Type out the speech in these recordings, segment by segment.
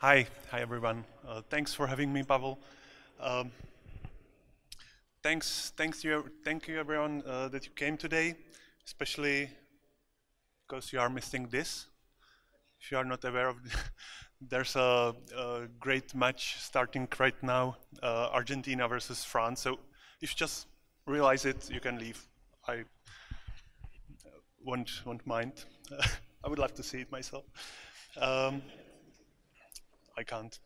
Hi everyone. Thanks for having me, Pavel. Um, thank you everyone that you came today, especially because you are missing this. If you are not aware of, there's a great match starting right now, Argentina versus France. So if you just realize it, you can leave. I won't mind. I would love to see it myself. Um, I can't.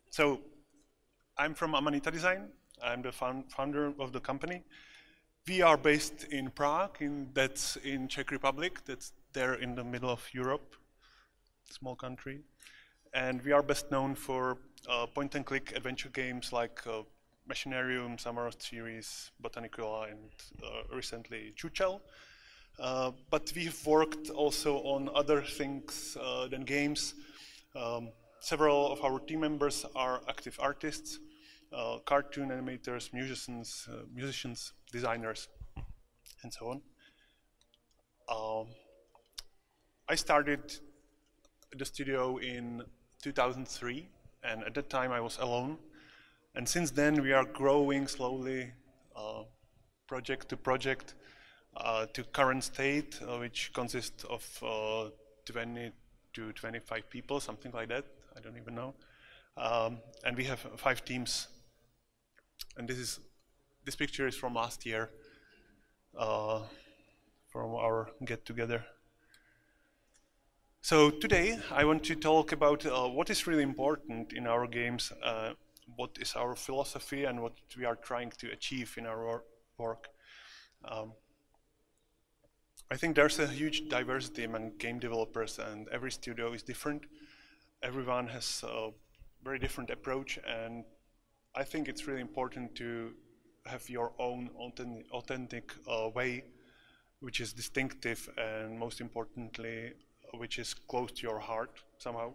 So I'm from Amanita Design. I'm the founder of the company. We are based in Prague, that's in Czech Republic. That's there in the middle of Europe, small country. And we are best known for point-and-click adventure games like Machinarium, Samorost series, Botanicula, and recently Čučel. But we've worked also on other things than games. Several of our team members are active artists, cartoon animators, musicians, designers, and so on. I started the studio in 2003, and at that time I was alone. And since then we are growing slowly, project to project, to current state, which consists of 20 to 25 people, something like that. I don't even know. And we have 5 teams. And this picture is from last year, from our get-together. So today I want to talk about what is really important in our games, what is our philosophy, and what we are trying to achieve in our work. I think there's a huge diversity among game developers, and every studio is different. Everyone has a very different approach, and I think it's really important to have your own authentic way, which is distinctive, and most importantly, which is close to your heart somehow.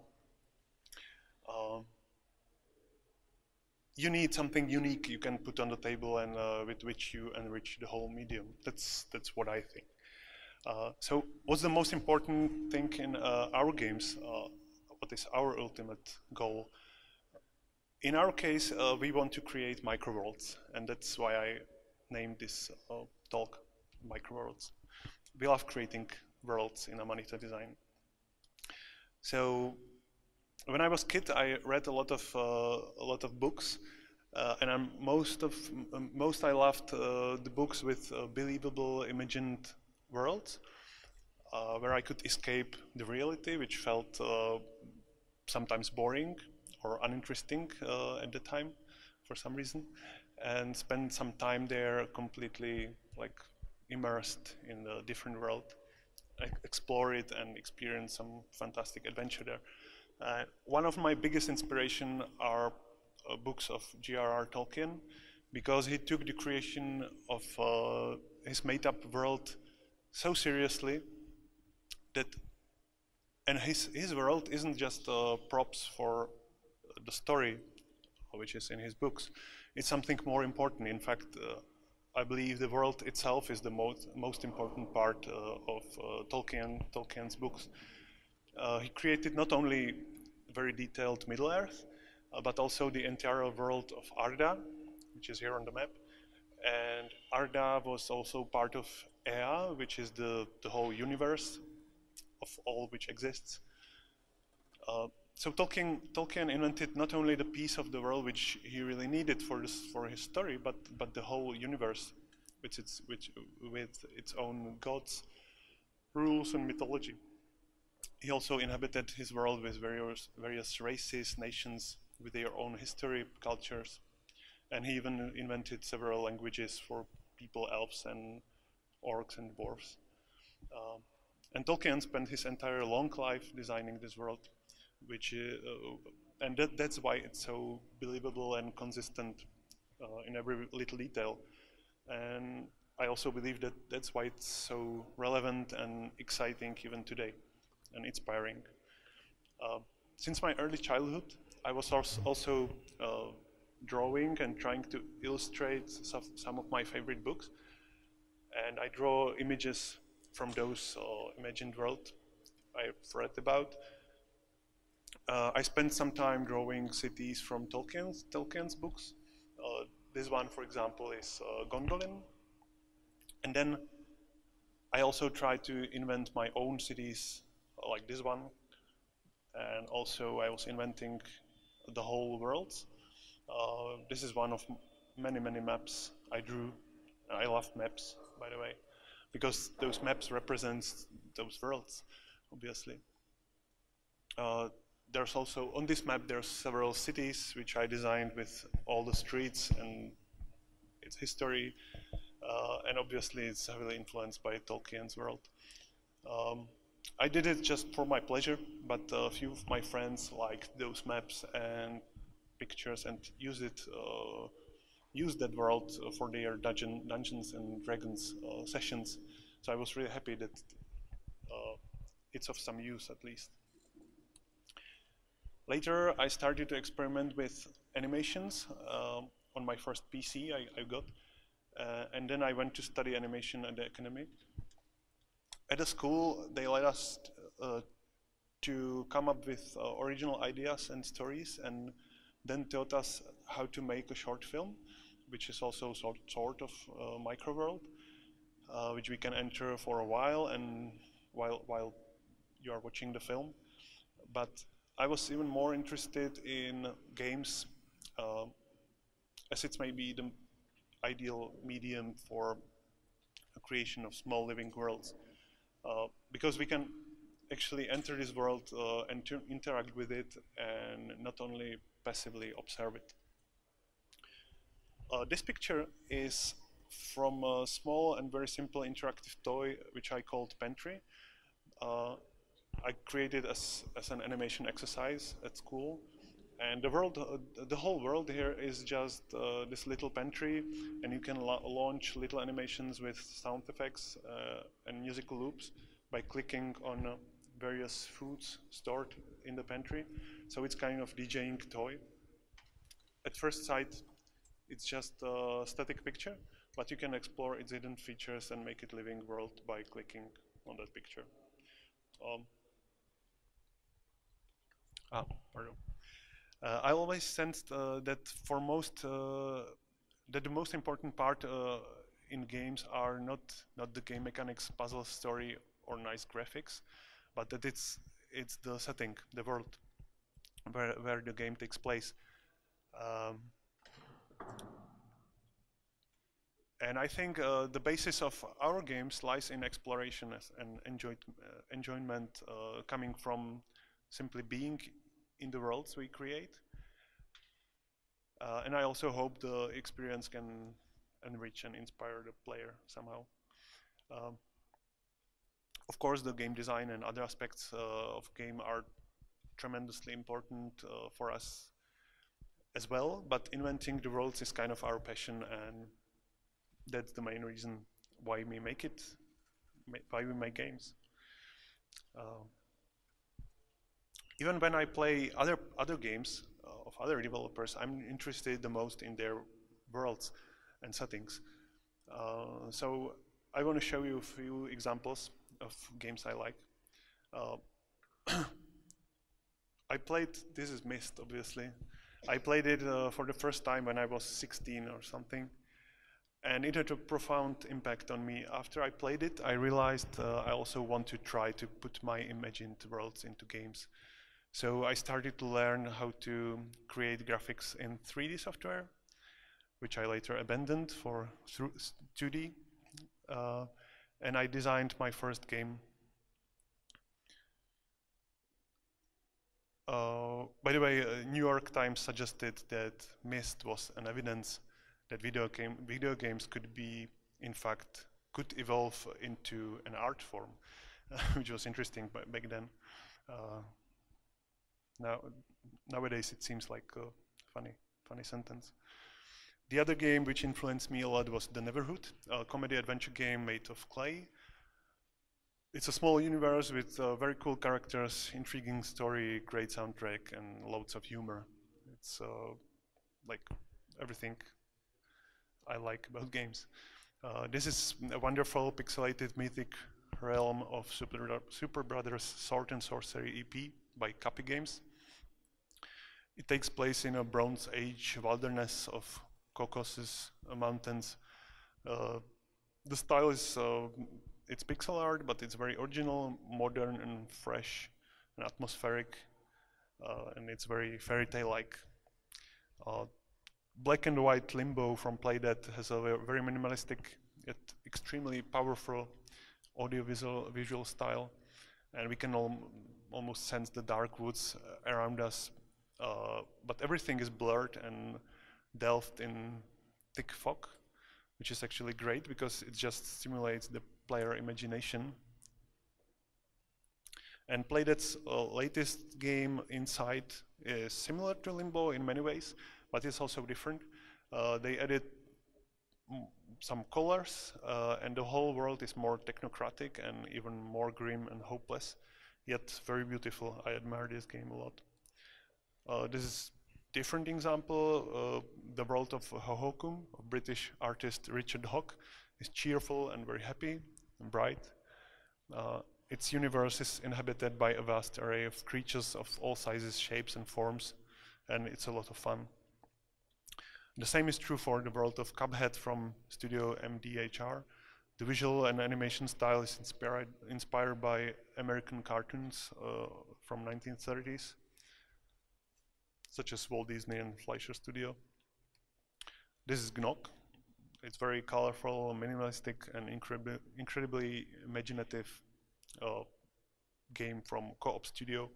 You need something unique you can put on the table, and with which you enrich the whole medium. That's what I think. So what's the most important thing in our games? What is our ultimate goal? In our case, we want to create microworlds, and that's why I named this talk Microworlds. We love creating worlds in Amanita Design. So when I was a kid, I read a lot of books, and most I loved the books with believable imagined worlds, where I could escape the reality, which felt sometimes boring or uninteresting at the time for some reason, and spend some time there completely like immersed in a different world, explore it and experience some fantastic adventure there. One of my biggest inspiration are books of J.R.R. Tolkien, because he took the creation of his made-up world so seriously that, and his world isn't just props for the story, which is in his books. It's something more important. In fact, I believe the world itself is the most important part of Tolkien's books. He created not only very detailed Middle-earth, but also the entire world of Arda, which is here on the map. And Arda was also part of Ea, which is the whole universe of all which exists. So Tolkien invented not only the piece of the world which he really needed for his story, but the whole universe, with its own gods, rules, and mythology. He also inhabited his world with various races, nations, with their own history, cultures, and he even invented several languages for people, elves, and orcs and dwarves. And Tolkien spent his entire long life designing this world, and that's why it's so believable and consistent in every little detail. And I also believe that that's why it's so relevant and exciting even today, and inspiring. Since my early childhood, I was also drawing and trying to illustrate some of my favorite books, and I draw images from those imagined world I've read about. I spent some time drawing cities from Tolkien's books. This one, for example, is Gondolin. And then I also tried to invent my own cities, like this one. And also I was inventing the whole world. This is one of many maps I drew. I love maps, by the way, because those maps represent those worlds, obviously. There's also, on this map, there's several cities which I designed with all the streets and its history, and obviously it's heavily influenced by Tolkien's world. I did it just for my pleasure, but a few of my friends liked those maps and pictures and used that world for their Dungeons and Dragons sessions. So I was really happy that it's of some use, at least. Later, I started to experiment with animations on my first PC I got, and then I went to study animation at the academy. At the school, they let us to come up with original ideas and stories, and then taught us how to make a short film, which is also sort of micro world, which we can enter for a while and while you are watching the film. But I was even more interested in games, as it's maybe the ideal medium for a creation of small living worlds, because we can actually enter this world and interact with it and not only passively observe it. This picture is from a small and very simple interactive toy which I called Pantry. I created as an animation exercise at school, and the whole world here is just this little pantry, and you can launch little animations with sound effects and musical loops by clicking on various foods stored in the pantry. So it's kind of DJing toy. At first sight, it's just a static picture, but you can explore its hidden features and make it living world by clicking on that picture. Pardon. I always sensed that that the most important part in games are not the game mechanics, puzzle story, or nice graphics, but that it's the setting, the world, where the game takes place. And I think the basis of our games lies in exploration and enjoyment coming from simply being in the worlds we create. And I also hope the experience can enrich and inspire the player somehow. Of course, the game design and other aspects of game are tremendously important for us as well, but inventing the worlds is kind of our passion, and that's the main reason why we make games. Even when I play other games of other developers, I'm interested the most in their worlds and settings. So I want to show you a few examples of games I like. This is Myst, obviously. I played it for the first time when I was 16 or something, and it had a profound impact on me. After I played it, I realized I also want to try to put my imagined worlds into games. So I started to learn how to create graphics in 3D software, which I later abandoned for 2D, and I designed my first game. By the way, New York Times suggested that Myst was an evidence that video games could evolve into an art form, which was interesting back then. Nowadays it seems like a funny sentence. The other game which influenced me a lot was The Neverhood, a comedy adventure game made of clay. It's a small universe with very cool characters, intriguing story, great soundtrack, and loads of humor. It's like everything I like about games. This is a wonderful pixelated mythic realm of Super Brothers Sword and Sorcery EP by Copy Games. It takes place in a Bronze Age wilderness of Caucasus mountains. The style is, it's pixel art, but it's very original, modern and fresh and atmospheric, and it's very fairy tale-like. Black and white Limbo from Playdead has a very minimalistic yet extremely powerful visual style, and we can almost sense the dark woods around us, but everything is blurred and delved in thick fog, which is actually great because it just stimulates the player imagination. And Playdead's latest game, Inside, is similar to Limbo in many ways, but it's also different. They added some colors, and the whole world is more technocratic and even more grim and hopeless, yet very beautiful. I admire this game a lot. This is a different example. The world of Hohokum, of British artist Richard Hogg, is cheerful and very happy and bright. Its universe is inhabited by a vast array of creatures of all sizes, shapes and forms, and it's a lot of fun. The same is true for the world of Cuphead from studio MDHR. The visual and animation style is inspired by American cartoons from 1930s, such as Walt Disney and Fleischer Studio. This is Gnoc. It's very colorful, minimalistic, and incredibly imaginative game from Co-op Studio.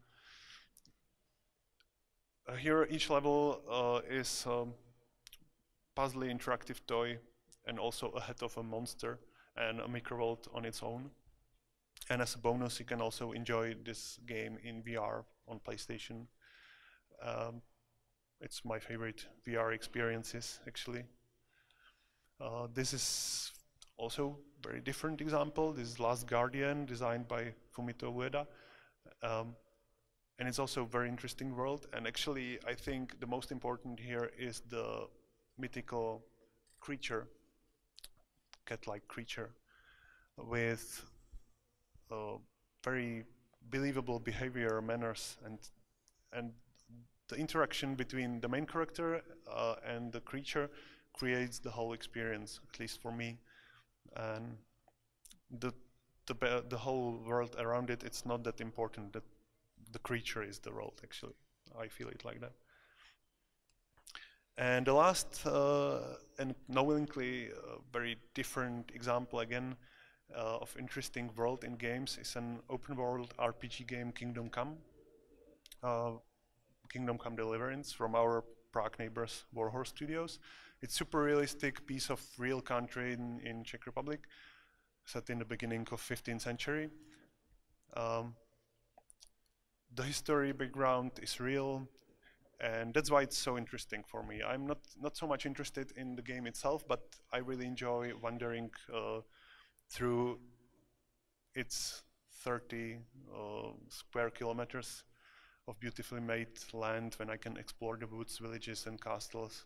Here each level is puzzly interactive toy and also a head of a monster and a microworld on its own. And as a bonus, you can also enjoy this game in VR on PlayStation. It's my favorite VR experiences, actually. This is also a very different example. This is Last Guardian, designed by Fumito Ueda. And it's also a very interesting world. And actually, I think the most important here is the mythical creature, cat-like creature, with very believable behavior, manners, and the interaction between the main character and the creature creates the whole experience, at least for me. And the whole world around it, it's not that important. That the creature is the world, actually. I feel it like that. And the last and knowingly very different example again of interesting world in games is an open world RPG game, Kingdom Come. Kingdom Come Deliverance from our Prague neighbors Warhorse Studios. It's super realistic piece of real country in Czech Republic, set in the beginning of 15th century. The history background is real, and that's why it's so interesting for me. I'm not so much interested in the game itself, but I really enjoy wandering through its 30 square kilometers of beautifully made land when I can explore the woods, villages and castles,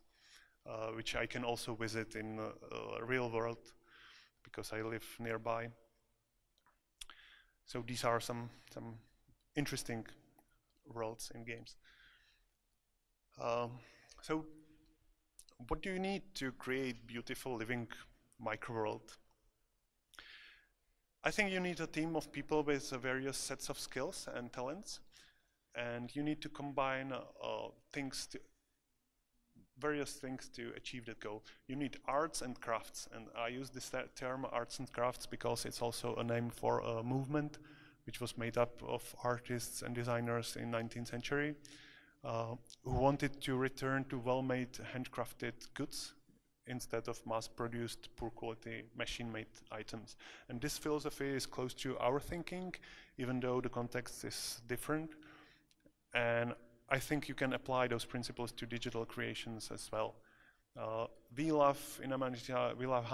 which I can also visit in the real world because I live nearby. So these are some interesting worlds in games. So what do you need to create beautiful living microworld? I think you need a team of people with various sets of skills and talents, and you need to combine various things to achieve that goal. You need arts and crafts, and I use this term arts and crafts because it's also a name for a movement which was made up of artists and designers in 19th century who wanted to return to well-made handcrafted goods instead of mass-produced, poor-quality, machine-made items. And this philosophy is close to our thinking, even though the context is different. And I think you can apply those principles to digital creations as well. We love, in Amanita, we love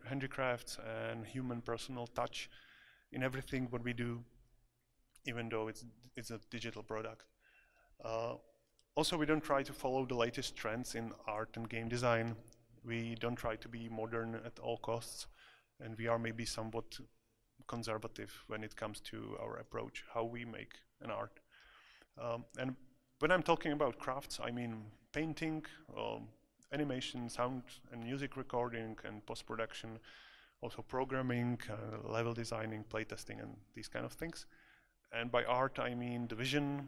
handicrafts and human personal touch in everything what we do, even though it's a digital product. Also, we don't try to follow the latest trends in art and game design. We don't try to be modern at all costs, and we are maybe somewhat conservative when it comes to our approach, how we make an art. And when I'm talking about crafts, I mean painting, animation, sound and music recording and post-production, also programming, level designing, playtesting and these kind of things. And by art I mean the vision,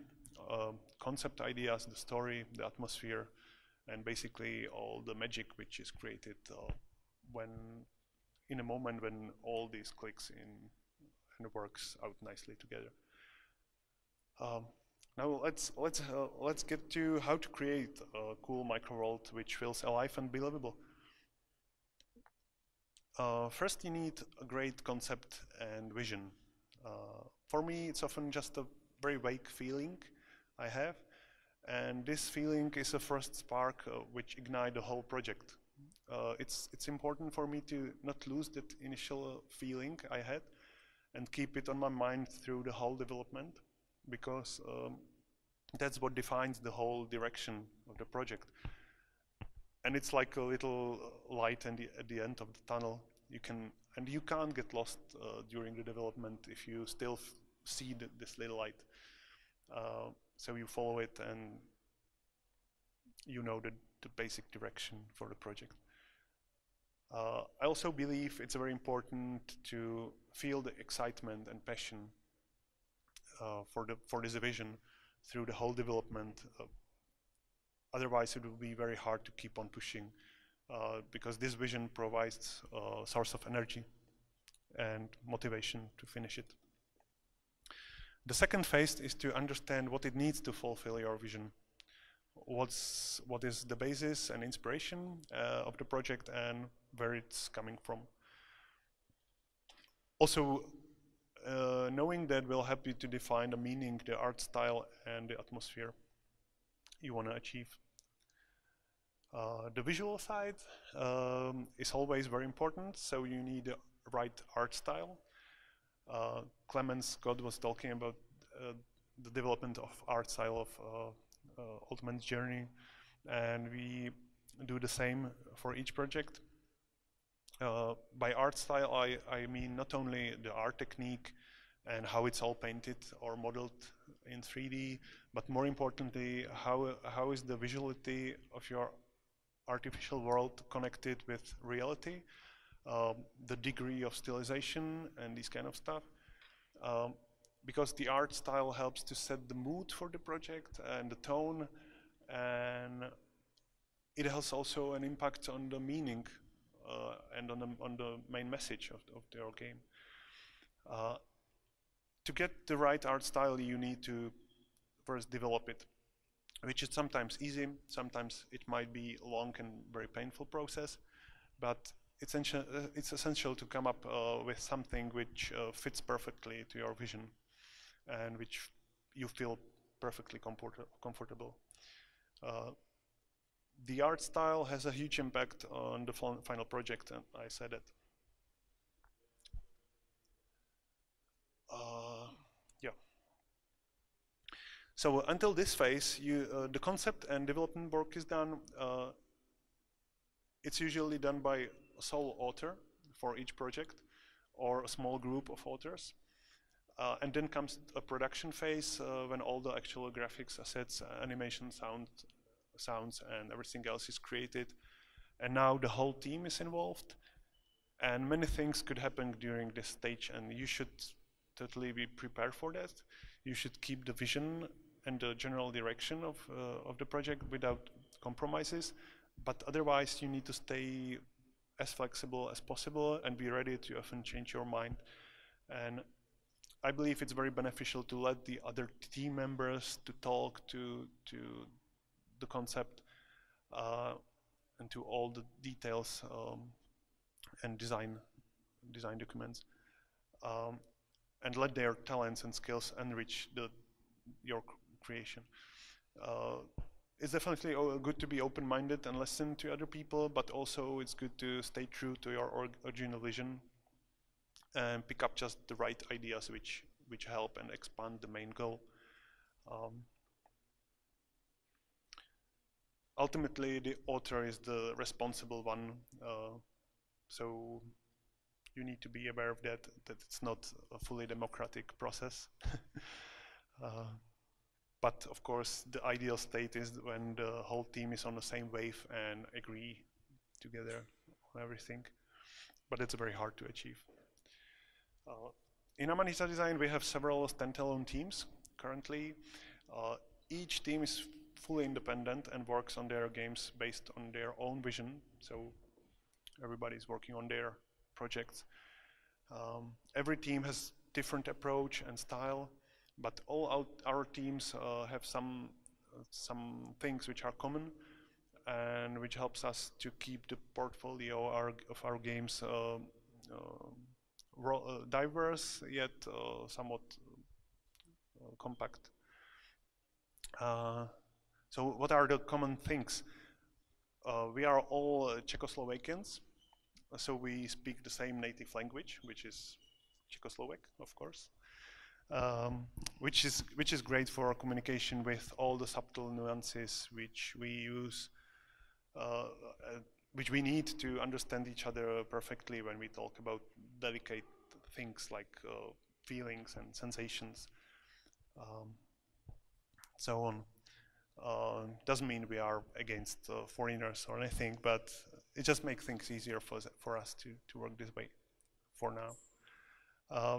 concept ideas, the story, the atmosphere, and basically all the magic which is created when in a moment when all these clicks in and works out nicely together. Now let's get to how to create a cool micro world which feels alive and believable. First, you need a great concept and vision. For me, it's often just a very vague feeling I have, and this feeling is a first spark which ignites the whole project. It's important for me to not lose that initial feeling I had and keep it on my mind through the whole development, because that's what defines the whole direction of the project. And it's like a little light at the end of the tunnel. You can't get lost during the development if you still see this little light. So you follow it and you know the basic direction for the project. I also believe it's very important to feel the excitement and passion for this vision through the whole development. Otherwise, it will be very hard to keep on pushing, because this vision provides a source of energy and motivation to finish it. The second phase is to understand what it needs to fulfill your vision. What is the basis and inspiration of the project and where it's coming from. Also, knowing that will help you to define the meaning, the art style, and the atmosphere you want to achieve. The visual side is always very important, so you need the right art style. Clemens Scott was talking about the development of art style of Ultimate's journey, and we do the same for each project. By art style, I mean not only the art technique and how it's all painted or modeled in 3D, but more importantly, how is the visuality of your artificial world connected with reality, the degree of stylization and this kind of stuff. Because the art style helps to set the mood for the project and the tone, and it has also an impact on the meaning and on the main message of your game. To get the right art style, you need to first develop it, which is sometimes easy, sometimes it might be a long and very painful process, but it's essential to come up with something which fits perfectly to your vision and which you feel perfectly comfortable. The art style has a huge impact on the final project, and I said it. Yeah. So until this phase, the concept and development work is done. It's usually done by a sole author for each project, or a small group of authors. And then comes a production phase when all the actual graphics, assets, animation, sounds, and everything else is created. And now the whole team is involved. And many things could happen during this stage, and you should totally be prepared for that. You should keep the vision and the general direction of the project without compromises. But otherwise, you need to stay as flexible as possible and be ready to often change your mind. And I believe it's very beneficial to let the other team members to talk to the concept and to all the details and design documents, and let their talents and skills enrich your creation. It's definitely good to be open-minded and listen to other people, but also it's good to stay true to your original vision and pick up just the right ideas which help and expand the main goal. Ultimately, the author is the responsible one, so you need to be aware of that it's not a fully democratic process. But of course, the ideal state is when the whole team is on the same wave and agree together on everything. But it's very hard to achieve. In Amanita Design, we have several standalone teams currently. Each team is fully independent and works on their games based on their own vision. So everybody's working on their projects. Every team has different approach and style, but all our teams have some things which are common and which helps us to keep the portfolio of our games diverse yet somewhat compact. So what are the common things? We are all Czechoslovakians, so we speak the same native language, which is Czechoslovak, of course, which is great for communication with all the subtle nuances which we use, which we need to understand each other perfectly when we talk about delicate things like feelings and sensations, so on. Doesn't mean we are against foreigners or anything, but it just makes things easier for us to work this way for now.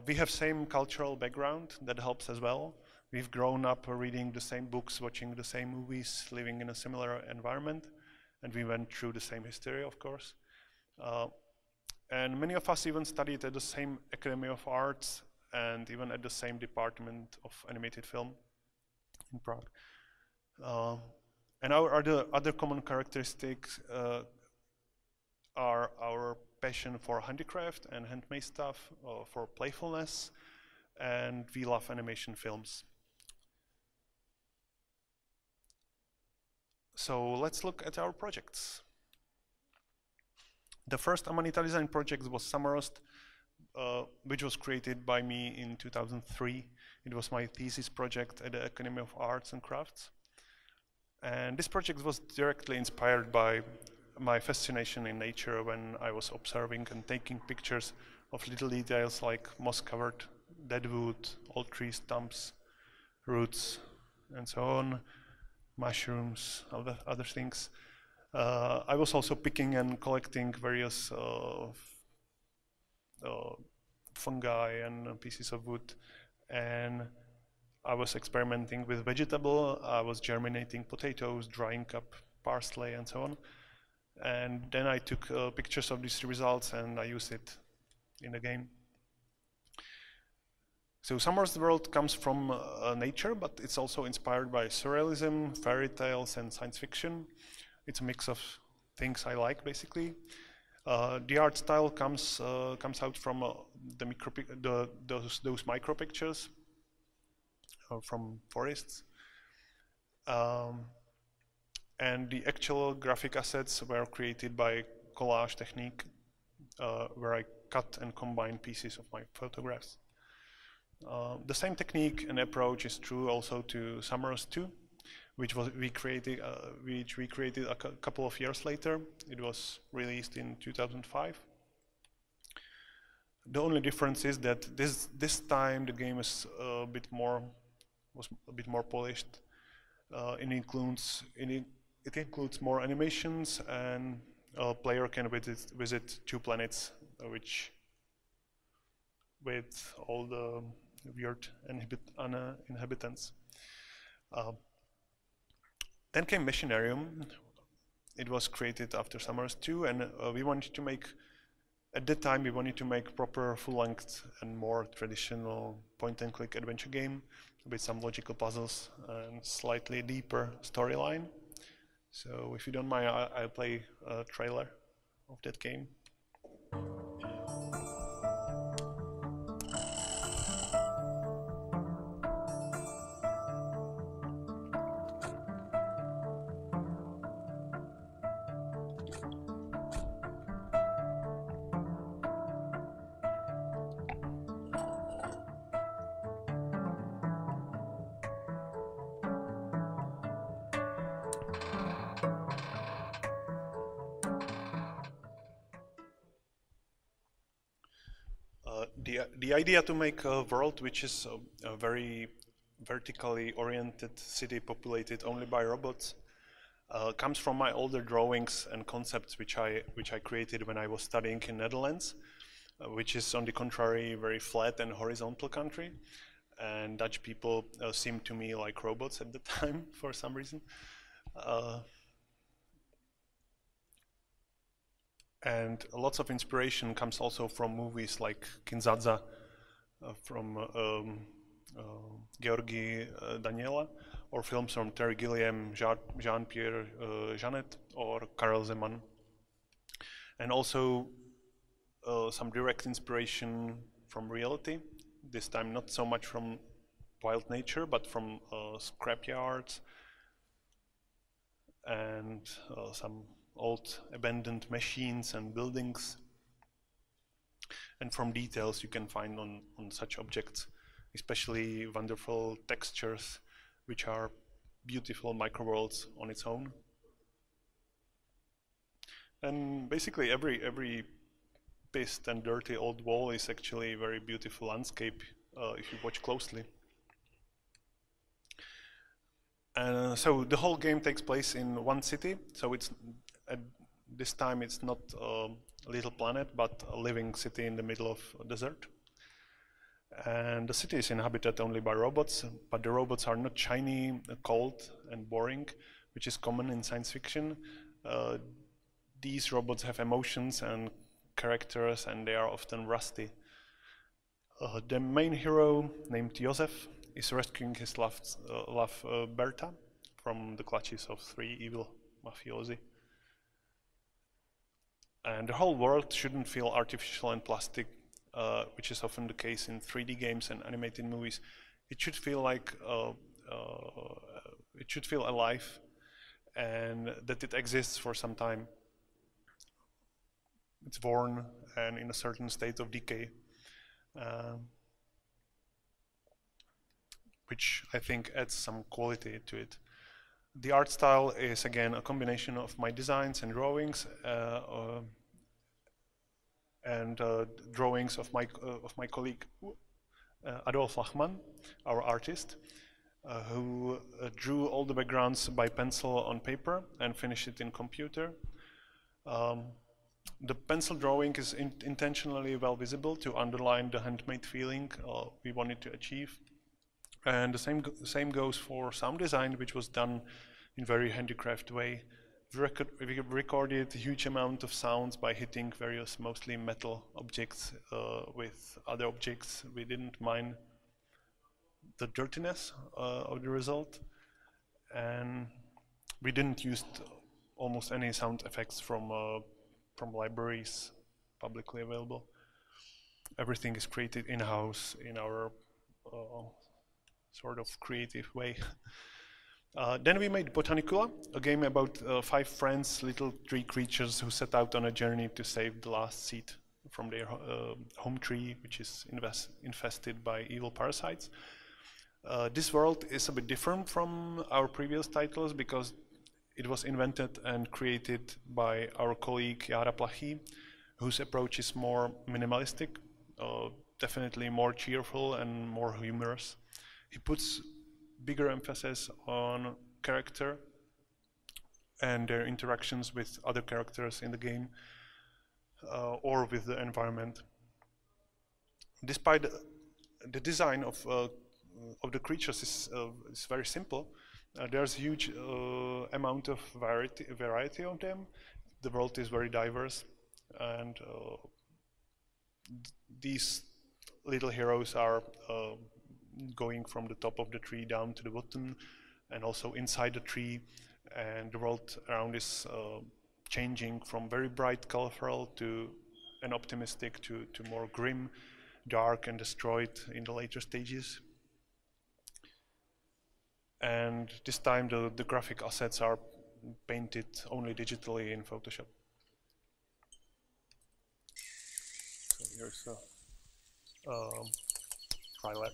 We have same cultural background, that helps as well. We've grown up reading the same books, watching the same movies, living in a similar environment, and we went through the same history, of course. And many of us even studied at the same Academy of Arts and even at the same department of animated film in Prague. And our other common characteristics are our passion for handicraft and handmade stuff, for playfulness, and we love animation films. So let's look at our projects. The first Amanita Design project was Samorost, which was created by me in 2003. It was my thesis project at the Academy of Arts and Crafts. And this project was directly inspired by my fascination in nature when I was observing and taking pictures of little details like moss-covered dead wood, old tree stumps, roots, and so on, mushrooms, other things. I was also picking and collecting various fungi and pieces of wood, and I was experimenting with vegetable. I was germinating potatoes, drying up parsley, and so on. And then I took pictures of these results and I used it in the game. So Samorost's world comes from nature, but it's also inspired by surrealism, fairy tales, and science fiction. It's a mix of things I like, basically. The art style comes out from those micro pictures from forests, and the actual graphic assets were created by collage technique, where I cut and combine pieces of my photographs. The same technique and approach is true also to Samorost 2, which we created a couple of years later. It was released in 2005. The only difference is that this time the game is was a bit more polished. It includes more animations, and a player can visit 2 planets, with all the weird inhabitants. Then came Machinarium. It was created after Samorost 2, and at that time we wanted to make proper full-length and more traditional point-and-click adventure game with some logical puzzles and slightly deeper storyline. So if you don't mind, I'll play a trailer of that game. The idea to make a world which is very vertically oriented city populated only by robots comes from my older drawings and concepts which I created when I was studying in Netherlands, which is on the contrary very flat and horizontal country, and Dutch people seemed to me like robots at the time for some reason. And lots of inspiration comes also from movies like Kinzadza from Georgi Daniela, or films from Terry Gilliam, Jean-Pierre Jeunet, or Karel Zeman. And also some direct inspiration from reality, this time not so much from wild nature, but from scrapyards and some old abandoned machines and buildings, and from details you can find on such objects, especially wonderful textures, which are beautiful microworlds on its own. And basically every pissed and dirty old wall is actually a very beautiful landscape if you watch closely. So the whole game takes place in one city, so it's at this time it's not a little planet, but a living city in the middle of a desert. And the city is inhabited only by robots, but the robots are not shiny, cold, and boring, which is common in science fiction. These robots have emotions and characters, and they are often rusty. The main hero, named Josef, is rescuing his love Berta from the clutches of 3 evil mafiosi. And the whole world shouldn't feel artificial and plastic, which is often the case in 3D games and animated movies. It should feel like it should feel alive, and that it exists for some time. It's worn and in a certain state of decay, which I think adds some quality to it. The art style is again a combination of my designs and drawings, and drawings of my colleague Adolf Lachmann, our artist, who drew all the backgrounds by pencil on paper and finished it in computer. The pencil drawing is intentionally well visible to underline the handmade feeling we wanted to achieve. And the same goes for sound design, which was done in very handicraft way. We recorded a huge amount of sounds by hitting various mostly metal objects with other objects. We didn't mind the dirtiness of the result, and we didn't use almost any sound effects from libraries publicly available. Everything is created in-house in our sort of creative way. Then we made Botanicula, a game about 5 friends, little tree creatures who set out on a journey to save the last seed from their home tree, which is infested by evil parasites. This world is a bit different from our previous titles because it was invented and created by our colleague Jara Plachy, whose approach is more minimalistic, definitely more cheerful and more humorous. He puts bigger emphasis on character and their interactions with other characters in the game or with the environment. Despite the design of the creatures is very simple, there's a huge amount of variety of them. The world is very diverse, and these little heroes are going from the top of the tree down to the bottom, and also inside the tree, and the world around is changing from very bright, colorful to an optimistic to more grim, dark, and destroyed in the later stages. And this time the graphic assets are painted only digitally in Photoshop. So here's a trailer.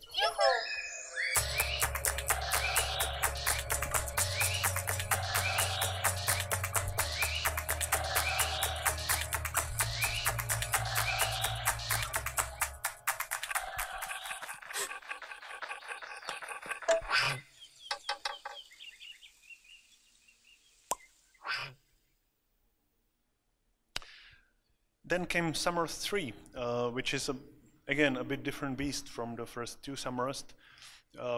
Then came Samorost 3, which is again a bit different beast from the first two Samorost.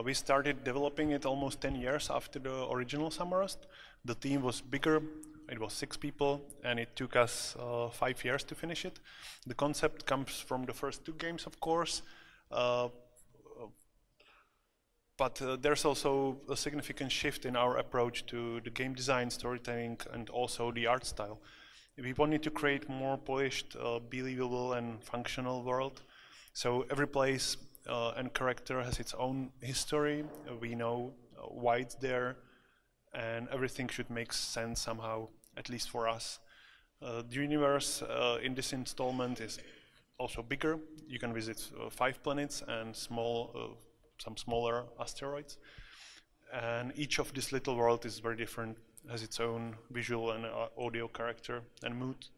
We started developing it almost 10 years after the original Samorost. The team was bigger, it was 6 people, and it took us 5 years to finish it. The concept comes from the first 2 games, of course, but there's also a significant shift in our approach to the game design, storytelling, and also the art style. We wanted to create more polished, believable, and functional world. So every place and character has its own history. We know why it's there, and everything should make sense somehow, at least for us. The universe in this installment is also bigger. You can visit 5 planets and some smaller asteroids. And each of this little world is very different, has its own visual and audio character and mood.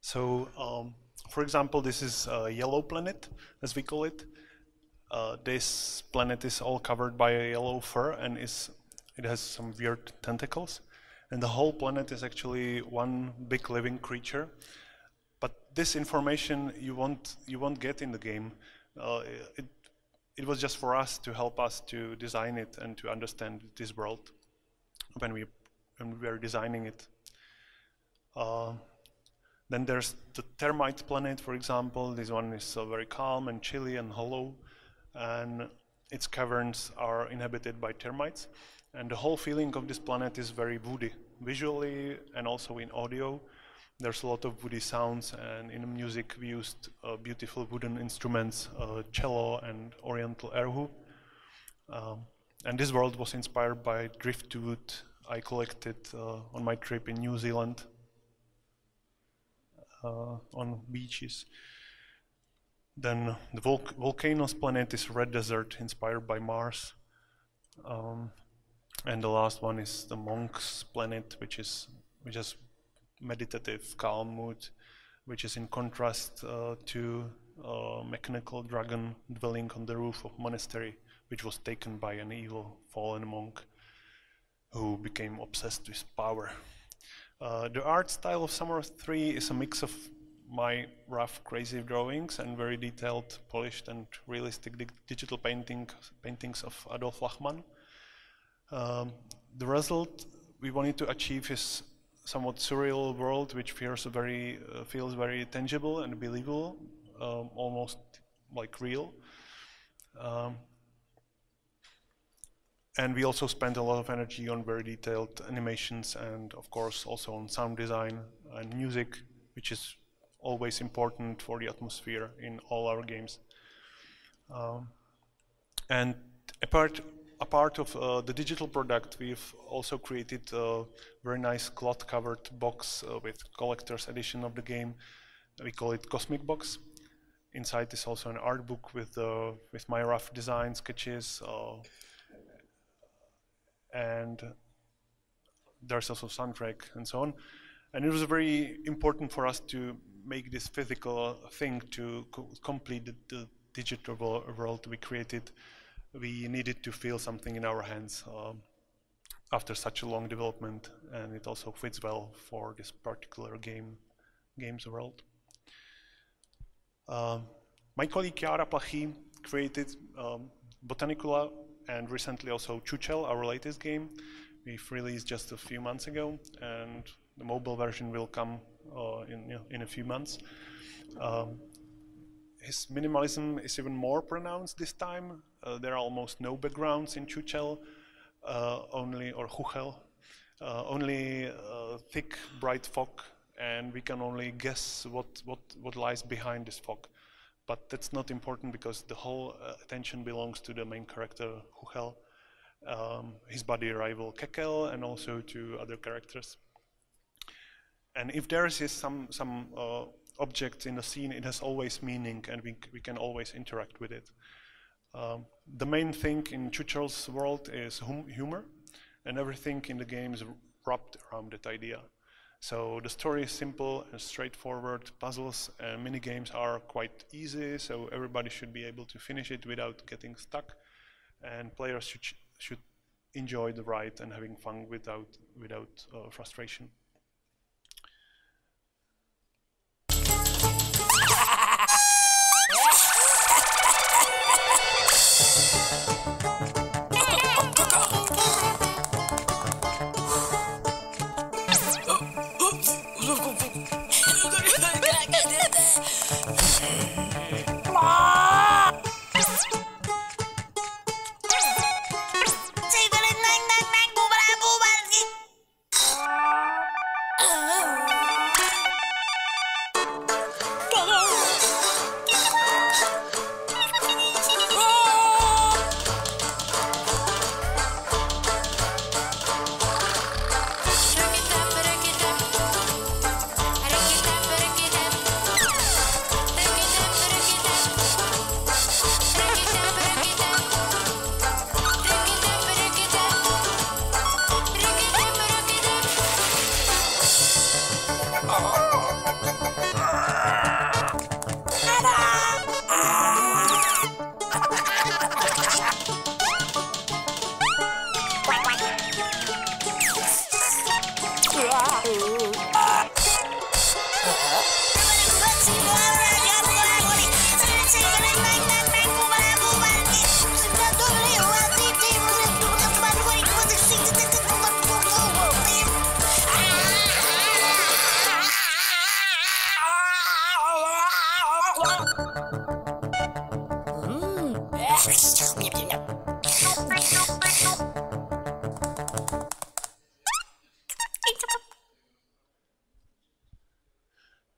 So, for example, this is a yellow planet, as we call it. This planet is all covered by a yellow fur, and it has some weird tentacles. And the whole planet is actually one big living creature. But this information you won't get in the game. It was just for us to help us to design it and to understand this world when we were designing it. Then there's the termite planet, for example. This one is very calm and chilly and hollow, and its caverns are inhabited by termites. And the whole feeling of this planet is very woody, visually and also in audio. There's a lot of woody sounds, and in music we used beautiful wooden instruments, cello and oriental erhu. And this world was inspired by driftwood I collected on my trip in New Zealand. On beaches. Then the volcanoes planet is red desert inspired by Mars. And the last one is the monks planet, which has meditative, calm mood, which is in contrast to a mechanical dragon dwelling on the roof of monastery, which was taken by an evil fallen monk who became obsessed with power. The art style of Samorost 3 is a mix of my rough, crazy drawings and very detailed, polished and realistic digital paintings of Adolf Lachmann. The result we wanted to achieve is somewhat surreal world which feels very tangible and believable, almost like real. And we also spent a lot of energy on very detailed animations and of course also on sound design and music, which is always important for the atmosphere in all our games. And apart a part of the digital product, we've also created a very nice cloth-covered box with collector's edition of the game. We call it Cosmic Box. Inside is also an art book with my rough design sketches, and there's also soundtrack and so on. And it was very important for us to make this physical thing to complete the digital world we created. We needed to feel something in our hands after such a long development, and it also fits well for this particular game's world. My colleague Jara Plachy created Botanicula and recently also Čučel, our latest game. We've released just a few months ago, and the mobile version will come in a few months. His minimalism is even more pronounced this time. There are almost no backgrounds in Čučel, only thick, bright fog, and we can only guess what lies behind this fog. But that's not important because the whole attention belongs to the main character, Huchel, his buddy rival Kekel, and also to other characters. And if there is some object in the scene, it has always meaning, and we can always interact with it. The main thing in Čučel's world is humor, and everything in the game is wrapped around that idea. So the story is simple and straightforward. Puzzles and mini games are quite easy, so everybody should be able to finish it without getting stuck, and players should enjoy the ride and having fun without frustration.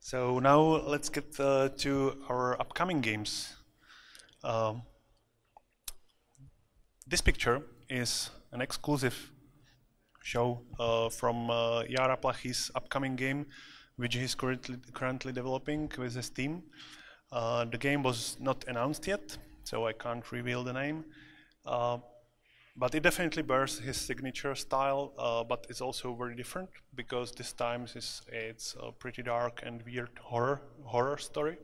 So now let's get to our upcoming games. This picture is an exclusive show from Jara Plachy's upcoming game, which he's currently developing with his team. The game was not announced yet, so I can't reveal the name. But it definitely bears his signature style, but it's also very different because this time it's a pretty dark and weird horror story.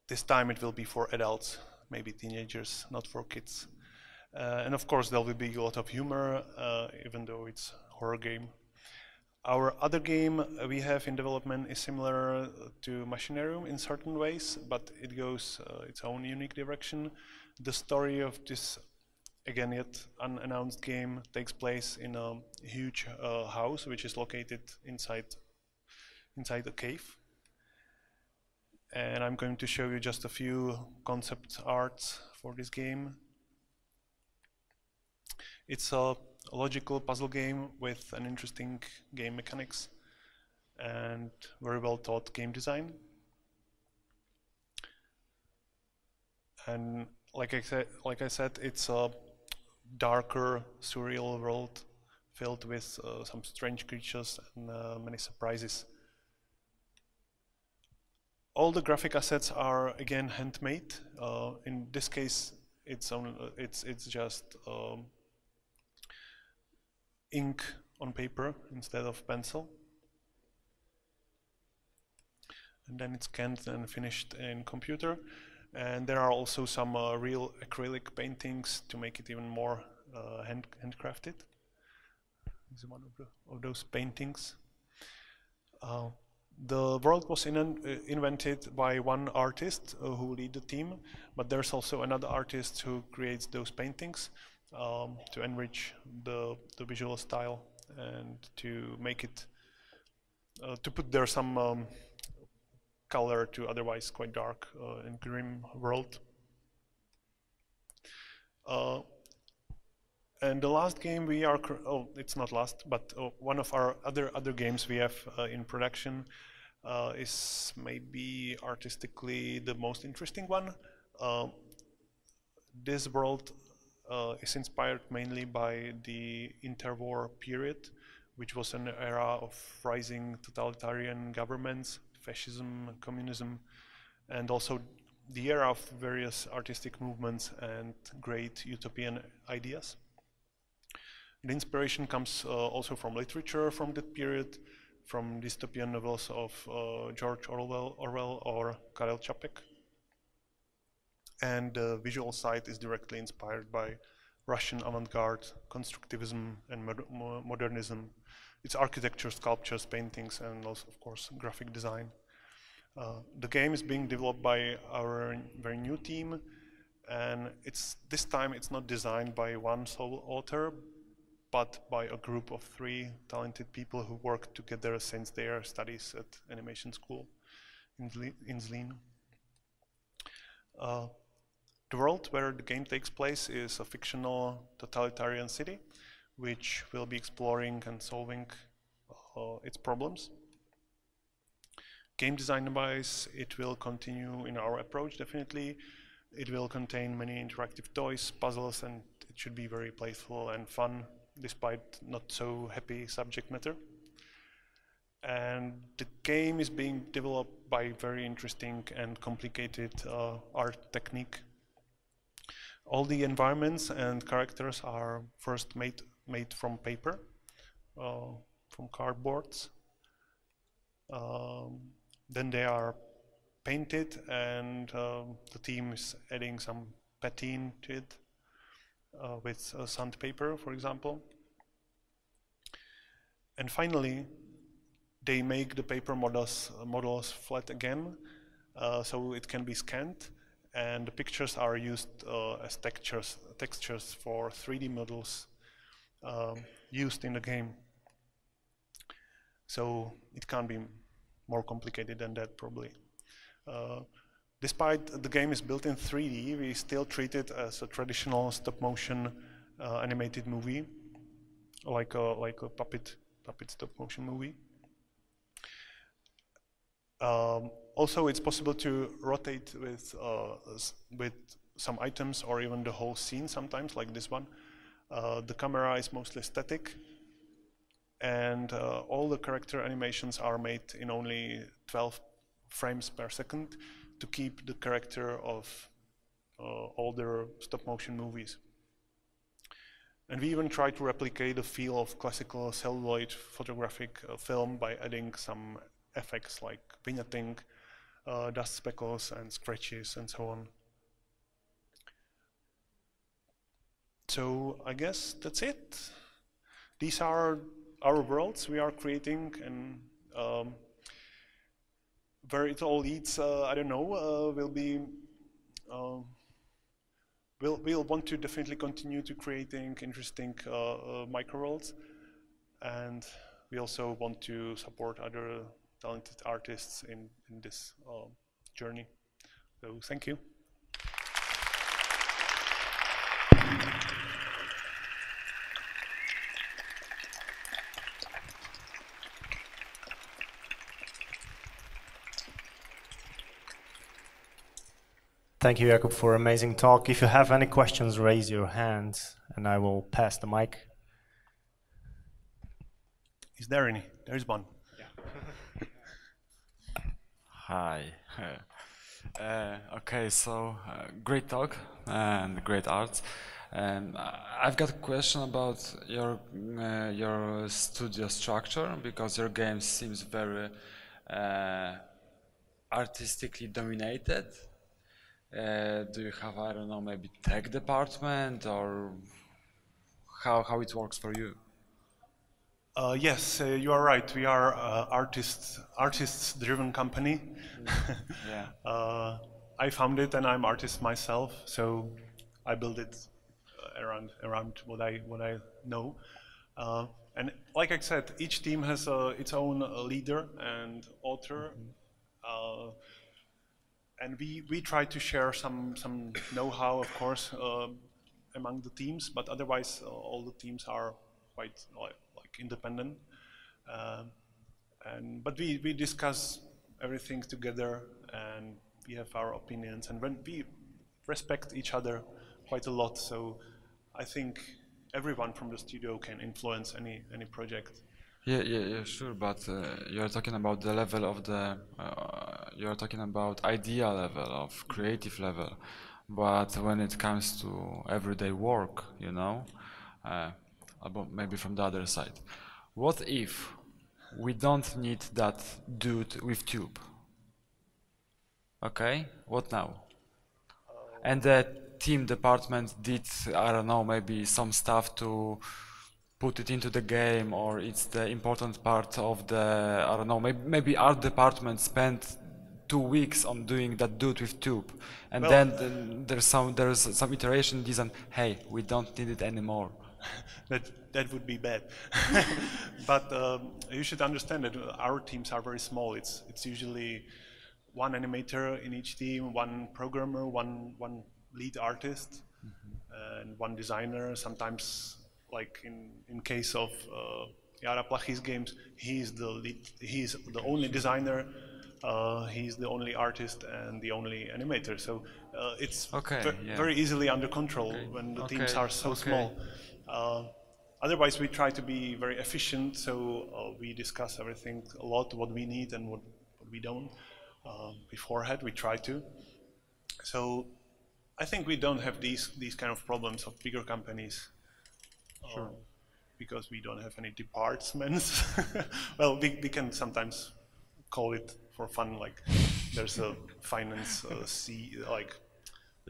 This time it will be for adults, maybe teenagers, not for kids. And of course there will be a lot of humor, even though it's a horror game. Our other game we have in development is similar to Machinarium in certain ways, but it goes its own unique direction. The story of this, again yet unannounced game, takes place in a huge house which is located inside a cave. And I'm going to show you just a few concept arts for this game. It's a logical puzzle game with an interesting game mechanics and very well thought game design. And like I said, it's a darker, surreal world filled with some strange creatures and many surprises. All the graphic assets are again handmade. In this case, it's just ink on paper instead of pencil, and then it's scanned and finished in computer. And there are also some real acrylic paintings to make it even more handcrafted. This is one of those paintings. The world was invented by one artist who lead the team, but there's also another artist who creates those paintings to enrich the visual style and to make it, to put there some color to otherwise quite dark and grim world. And the last game we are, it's not last, but one of our other games we have in production is maybe artistically the most interesting one. This world is inspired mainly by the interwar period, which was an era of rising totalitarian governments, fascism, communism, and also the era of various artistic movements and great utopian ideas. The inspiration comes also from literature from that period, from dystopian novels of George Orwell or Karel Čapek. And the visual side is directly inspired by Russian avant-garde, constructivism, and modernism. It's architecture, sculptures, paintings, and also, of course, graphic design. The game is being developed by our very new team, and this time it's not designed by one sole author, but by a group of 3 talented people who work together since their studies at animation school in Zlín. The world where the game takes place is a fictional totalitarian city, which will be exploring and solving its problems. Game design-wise, it will continue in our approach, definitely. It will contain many interactive toys, puzzles, and it should be very playful and fun, despite not so happy subject matter. And the game is being developed by very interesting and complicated art technique. All the environments and characters are first made from paper, from cardboards. Then they are painted, and the team is adding some patina to it with sandpaper, for example. And finally, they make the paper models flat again, so it can be scanned, and the pictures are used as textures for 3D models used in the game. So it can't be more complicated than that, probably. Despite the game is built in 3D, we still treat it as a traditional stop-motion animated movie, like a puppet stop-motion movie. Also, it's possible to rotate with some items or even the whole scene sometimes, like this one. The camera is mostly static, and all the character animations are made in only 12 frames per second to keep the character of older stop-motion movies. And we even try to replicate the feel of classical celluloid photographic film by adding some effects like vignetting, dust speckles and scratches and so on. So I guess that's it. These are our worlds we are creating, and where it all leads, I don't know. We'll want to definitely continue to creating interesting micro worlds, and we also want to support other talented artists in this journey. So thank you. Thank you, Jakub, for amazing talk. If you have any questions, raise your hand, and I will pass the mic. Is there any? There is one. Hi. Okay, so great talk and great art. And I've got a question about your studio structure, because your game seems very artistically dominated. Do you have, I don't know, maybe tech department, or how it works for you? Yes, you are right. We are artists-driven company. Yeah. I found it, and I'm artist myself, so I build it around what I know. And like I said, each team has its own leader and author, and we try to share some know-how, of course, among the teams. But otherwise, all the teams are quite like independent. But we discuss everything together, and we have our opinions, and when we respect each other quite a lot. So I think everyone from the studio can influence any project. Yeah, sure. But you're talking about the level of the, you're talking about idea level, of creative level. But when it comes to everyday work, you know, about maybe from the other side, what if we don't need that dude with tube? Okay, what now? And the team department did, I don't know, maybe some stuff to put it into the game, or it's the important part of the, I don't know, maybe art department spent 2 weeks on doing that dude with tube, and Well, then there's some iteration design. Hey, we don't need it anymore. That would be bad. But you should understand that our teams are very small. It's usually one animator in each team, one programmer, one lead artist, and one designer. Sometimes, like in case of Jara Plachy's games, he's the only designer, he's the only artist and the only animator. So it's very easily under control when the teams are so small. Otherwise, we try to be very efficient, so we discuss everything a lot, what we need and what we don't beforehand. We try to. So I think we don't have these kind of problems of bigger companies. Sure. Because we don't have any departments. Well, we can sometimes call it for fun, like there's a finance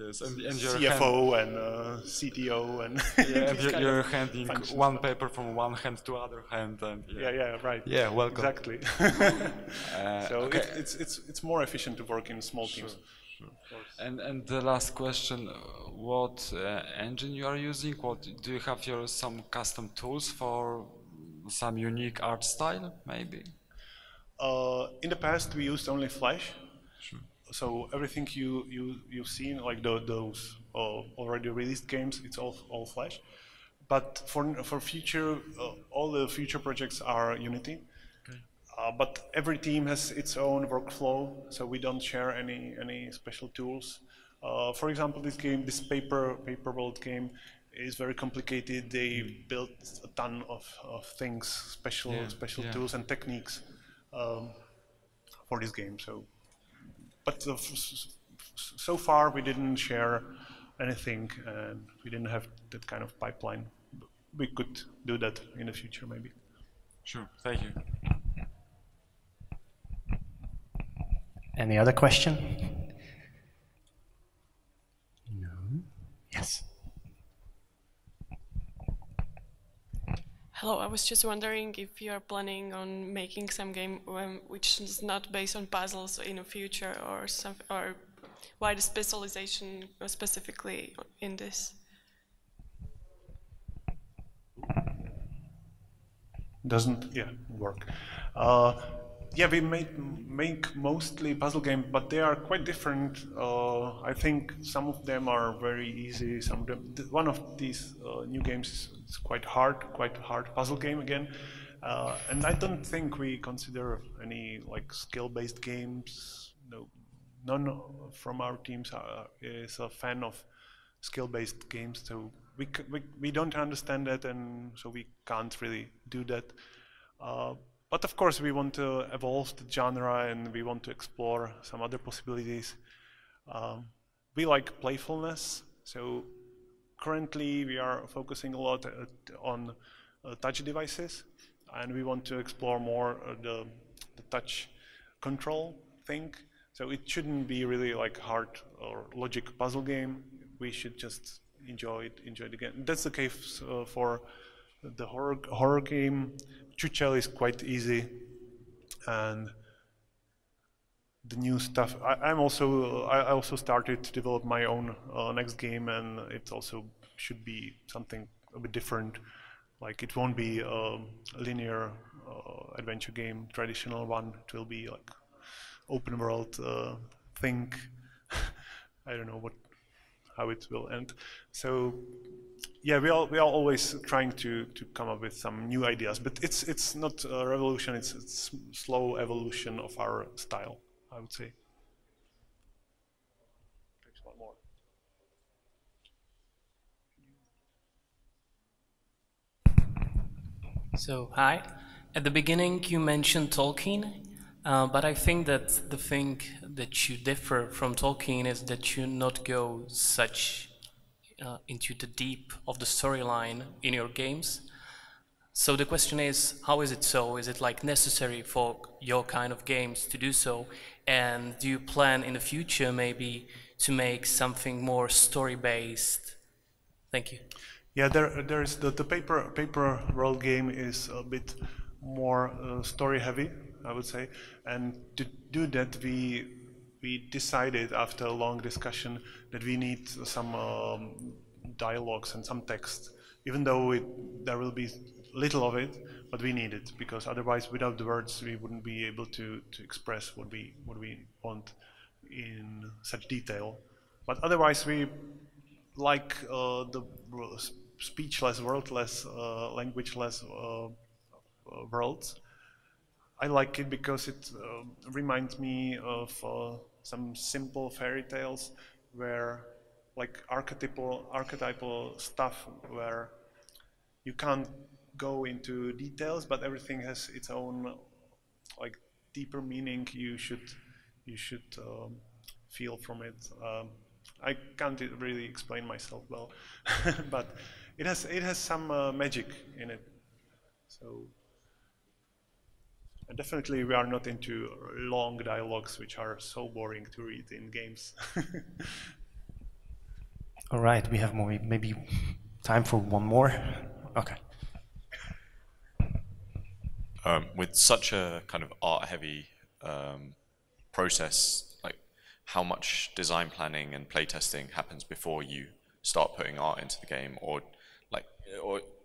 Yes, and CFO and CTO and yeah, and you're handing one paper from one hand to other hand, and yeah, right. Yeah, welcome. Exactly. So okay. it's more efficient to work in small teams. Sure. And the last question: what engine you are using? What do you have? Some custom tools for some unique art style, maybe? In the past, we used only Flash. Sure. So everything you've seen, like those already released games, it's all Flash. But for future, all the future projects are Unity. Okay. But every team has its own workflow, so we don't share any special tools. For example, this paper world game is very complicated. They built a ton of things, special tools and techniques for this game. But so far we didn't share anything, and we didn't have that kind of pipeline. We could do that in the future, maybe. Sure, thank you. Any other question? No? Yes. Hello, I was just wondering if you are planning on making some game which is not based on puzzles in the future, or why the specialization specifically in this? Doesn't work. We make mostly puzzle games, but they are quite different. I think some of them are very easy. Some of them, one of these new games is quite hard puzzle game again. And I don't think we consider any like skill-based games. No, none from our teams is a fan of skill-based games, so we don't understand that, and so we can't really do that. But of course, we want to evolve the genre, and we want to explore some other possibilities. We like playfulness, so currently we are focusing a lot on touch devices, and we want to explore more the touch control thing. So it shouldn't be really like hard or logic puzzle game. We should just enjoy the game. That's the case for the horror game. Chuchel is quite easy, and the new stuff. I also started to develop my own next game, and it also should be something a bit different. Like it won't be a linear adventure game, traditional one. It will be like open world thing. I don't know how it will end. So yeah, we are always trying to come up with some new ideas, but it's not a revolution. It's slow evolution of our style, I would say. There's one more. So, hi. At the beginning, you mentioned Tolkien, but I think that the thing that you differ from Tolkien is that you not go such into the deep of the storyline in your games. So the question is, how is it so? Is it like necessary for your kind of games to do so? And do you plan in the future maybe to make something more story-based? Thank you. Yeah, there is the paper world game is a bit more story heavy, I would say, and to do that we decided after a long discussion that we need some dialogues and some text, even though there will be little of it, but we need it, because otherwise without the words we wouldn't be able to express what we want in such detail. But otherwise we like the speechless, wordless, languageless worlds. I like it because it reminds me of some simple fairy tales where like archetypal stuff where you can't go into details, but everything has its own like deeper meaning. You should feel from it. I can't really explain myself well, but it has some magic in it. So definitely we are not into long dialogues which are so boring to read in games. All right, we have maybe time for one more. Okay. With such a kind of art-heavy process, like how much design planning and playtesting happens before you start putting art into the game, or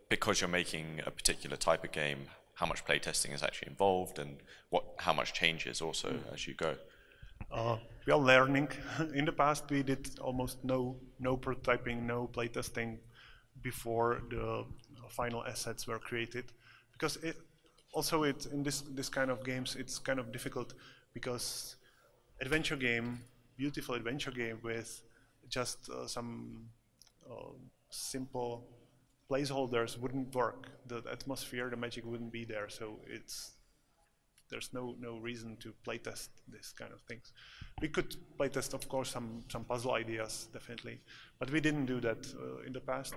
because you're making a particular type of game, how much playtesting is actually involved, and how much changes also as you go? We are learning. In the past, we did almost no prototyping, no playtesting before the final assets were created, because in this kind of games, it's kind of difficult, because beautiful adventure game with just some simple placeholders wouldn't work. The atmosphere, the magic wouldn't be there. So there's no reason to playtest this kind of things. We could playtest, of course, some puzzle ideas, definitely, but we didn't do that in the past.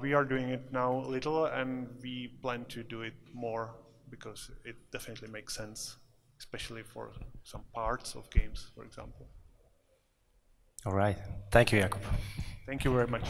We are doing it now a little, and we plan to do it more because it definitely makes sense, especially for some parts of games, for example. All right. Thank you, Jakub. Thank you very much.